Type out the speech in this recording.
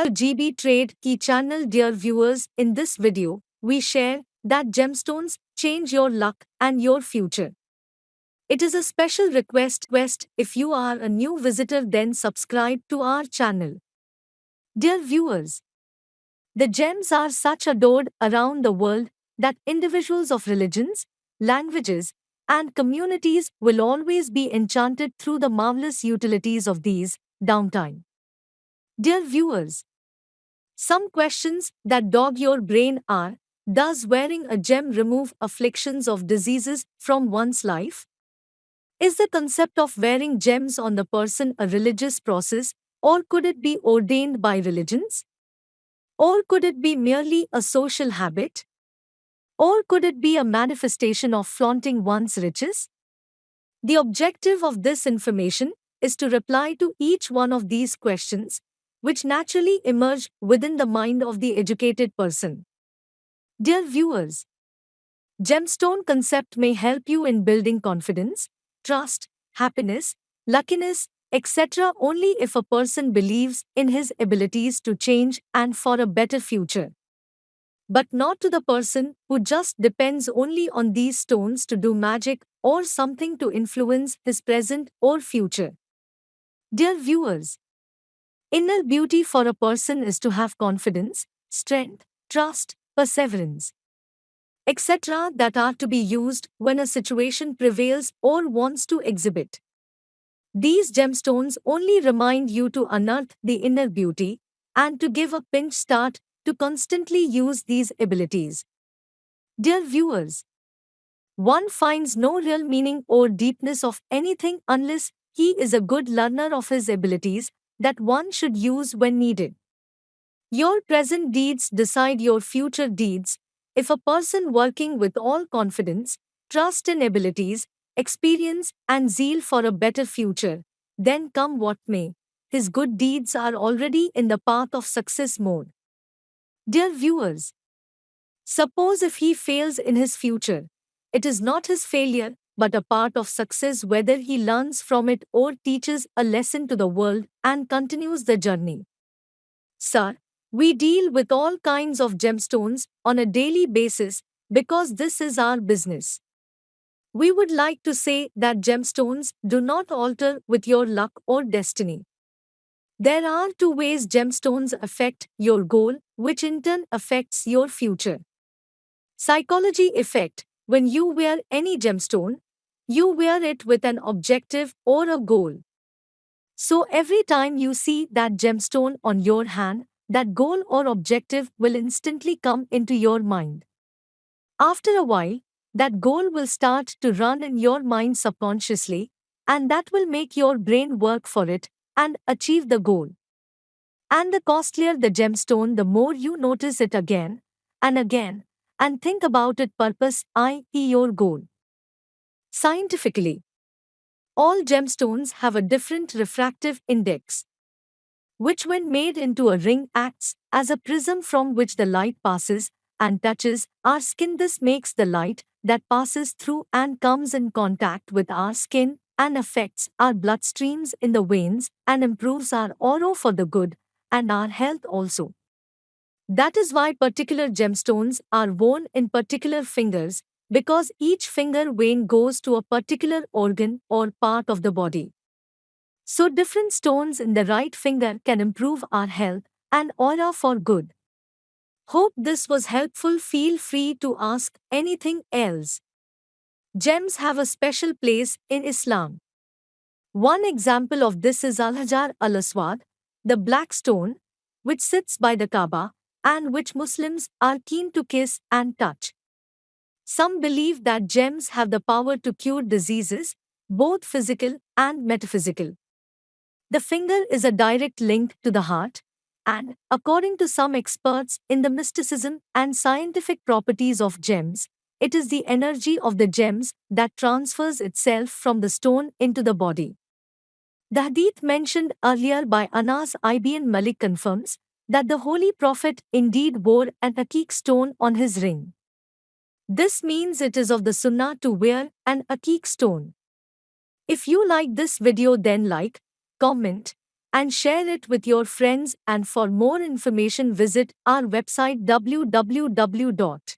GB Trade Key channel. Dear viewers, in this video, we share that gemstones change your luck and your future. It is a special request. If you are a new visitor, then subscribe to our channel. Dear viewers, the gems are such adored around the world that individuals of religions, languages, and communities will always be enchanted through the marvelous utilities of these. Downtime. Dear viewers, some questions that dog your brain are: does wearing a gem remove afflictions of diseases from one's life? Is the concept of wearing gems on the person a religious process, or could it be ordained by religions? Or could it be merely a social habit? Or could it be a manifestation of flaunting one's riches? The objective of this information is to reply to each one of these questions, which naturally emerge within the mind of the educated person. Dear viewers, gemstone concept may help you in building confidence, trust, happiness, luckiness, etc. only if a person believes in his abilities to change and for a better future. But not to the person who just depends only on these stones to do magic or something to influence his present or future. Dear viewers, inner beauty for a person is to have confidence, strength, trust, perseverance, etc. that are to be used when a situation prevails or wants to exhibit. These gemstones only remind you to unearth the inner beauty and to give a pinch start to constantly use these abilities. Dear viewers, one finds no real meaning or deepness of anything unless he is a good learner of his abilities that one should use when needed. Your present deeds decide your future deeds. If a person working with all confidence, trust in abilities, experience, and zeal for a better future, then come what may, his good deeds are already in the path of success mode. Dear viewers, suppose if he fails in his future, it is not his failure, but a part of success whether he learns from it or teaches a lesson to the world and continues the journey. Sir, we deal with all kinds of gemstones on a daily basis because this is our business. We would like to say that gemstones do not alter with your luck or destiny. There are two ways gemstones affect your goal, which in turn affects your future. Psychology effect: when you wear any gemstone, you wear it with an objective or a goal. So every time you see that gemstone on your hand, that goal or objective will instantly come into your mind. After a while, that goal will start to run in your mind subconsciously, and that will make your brain work for it and achieve the goal. And the costlier the gemstone, the more you notice it again and think about its purpose, i.e., your goal. Scientifically, all gemstones have a different refractive index, which, when made into a ring, acts as a prism from which the light passes and touches our skin. This makes the light that passes through and comes in contact with our skin and affects our bloodstreams in the veins and improves our aura for the good and our health also. That is why particular gemstones are worn in particular fingers, because each finger vein goes to a particular organ or part of the body. So different stones in the right finger can improve our health and aura for good. Hope this was helpful. Feel free to ask anything else. Gems have a special place in Islam. One example of this is Al-Hajar al-Aswad, the black stone, which sits by the Kaaba, and which Muslims are keen to kiss and touch. Some believe that gems have the power to cure diseases, both physical and metaphysical. The finger is a direct link to the heart, and, according to some experts in the mysticism and scientific properties of gems, it is the energy of the gems that transfers itself from the stone into the body. The hadith mentioned earlier by Anas ibn Malik confirms that the Holy Prophet indeed wore an aqiq stone on his ring. This means it is of the sunnah to wear an aqiq stone. If you like this video, then like, comment, and share it with your friends. And for more information, visit our website www.gbtrade.com.